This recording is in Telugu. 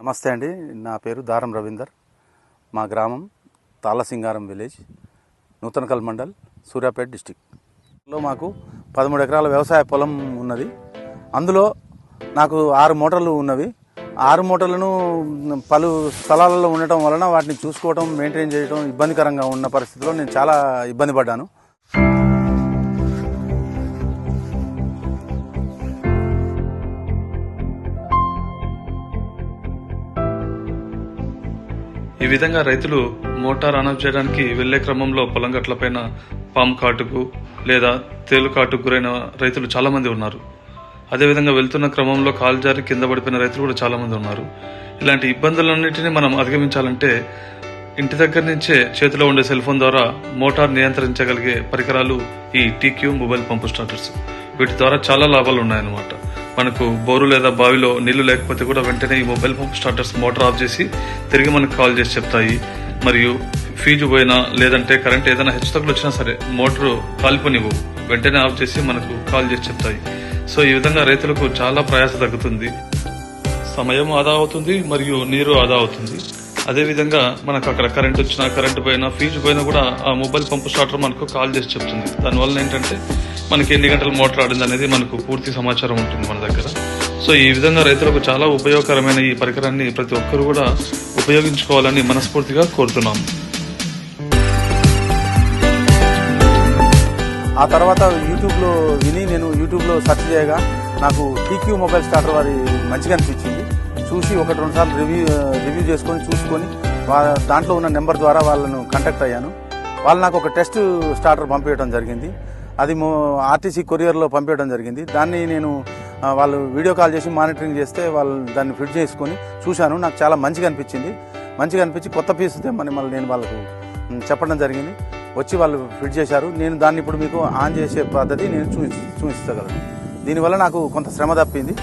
నమస్తే అండి, నా పేరు దారం రవీందర్. మా గ్రామం తాళ్ళసింగారం విలేజ్, నూతనకల్ మండల్, సూర్యాపేట డిస్టిక్లో మాకు 13 ఎకరాల వ్యవసాయ పొలం ఉన్నది. అందులో నాకు 6 మోటార్లు ఉన్నవి. 6 మోటార్లను పలు స్థలాలలో ఉండటం వలన వాటిని చూసుకోవడం, మెయింటైన్ చేయడం ఇబ్బందికరంగా ఉన్న పరిస్థితిలో నేను చాలా ఇబ్బంది పడ్డాను. ఈ విధంగా రైతులు మోటార్ ఆన్ ఆఫ్ చేయడానికి వెళ్లే క్రమంలో పొలం గట్లపైన పాము కాటుకు లేదా తేలు కాటుకు గురైన రైతులు చాలా మంది ఉన్నారు. అదేవిధంగా వెళ్తున్న క్రమంలో కాలు జారి కింద పడిపోయిన రైతులు కూడా చాలా మంది ఉన్నారు. ఇలాంటి ఇబ్బందులన్నింటినీ మనం అధిగమించాలంటే ఇంటి దగ్గర నుంచే చేతిలో ఉండే సెల్ ఫోన్ ద్వారా మోటార్ నియంత్రించగలిగే పరికరాలు ఈ టీక్యూ మొబైల్ పంపు స్టార్టర్స్. వీటి ద్వారా చాలా లాభాలు ఉన్నాయన్నమాట. మనకు బోరు లేదా బావిలో నీళ్లు లేకపోతే కూడా వెంటనే ఈ mobile pump starters motor of చేసి తిరిగి మనకు కాల్ చేసి చెప్తాయి. మరియు ఫీజు పోయినా లేదంటే కరెంట్ ఏదైనా హెచ్చుతగ్గులు వచ్చినా సరే మోటారు కాలిపోనివ్వు, వెంటనే ఆఫ్ చేసి మనకు కాల్ చేసి చెప్తాయి. సో ఈ విధంగా రైతులకు చాలా ప్రయాస తగ్గుతుంది, సమయం ఆదా అవుతుంది మరియు నీరు ఆదా అవుతుంది. అదేవిధంగా మనకు అక్కడ కరెంట్ వచ్చినా కరెంట్ పోయినా ఫీజు పోయినా కూడా ఆ మొబైల్ పంపు స్టార్టర్ మనకు కాల్ చేసి చెప్తుంది. దానివల్ల ఏంటంటే మనకి ఎన్ని గంటలు మోటార్ ఆడింది అనేది మనకు పూర్తి సమాచారం ఉంటుంది మన దగ్గర. సో ఈ విధంగా రైతులకు చాలా ఉపయోగకరమైన ఈ పరికరాన్ని ప్రతి ఒక్కరు కూడా ఉపయోగించుకోవాలని మనస్ఫూర్తిగా కోరుతున్నాము. ఆ తర్వాత యూట్యూబ్లో విని నేను యూట్యూబ్లో సెర్చ్ చేయగా నాకు టీక్యూ మొబైల్ స్టార్టర్ వారి మంచిగా అనిపించింది. చూసి 1-2 సార్లు రివ్యూ చూసుకొని దాంట్లో ఉన్న నెంబర్ ద్వారా వాళ్ళను కాంటాక్ట్ అయ్యాను. వాళ్ళు నాకు ఒక టెస్ట్ స్టార్టర్ పంపించడం జరిగింది. అది ఆర్టీసీ కొరియర్లో పంపించడం జరిగింది. దాన్ని నేను వాళ్ళు వీడియో కాల్ చేసి మానిటరింగ్ చేస్తే వాళ్ళు దాన్ని ఫిట్ చేసుకొని చూశాను. నాకు చాలా మంచిగా అనిపించి కొత్త పీస్ తెమ్మని మళ్ళీ నేను వాళ్ళకు చెప్పడం జరిగింది. వచ్చి వాళ్ళు ఫిట్ చేశారు. నేను దాన్ని ఇప్పుడు మీకు ఆన్ చేసే పద్ధతి నేను చూపించగలను. దీనివల్ల నాకు కొంత శ్రమ తప్పింది.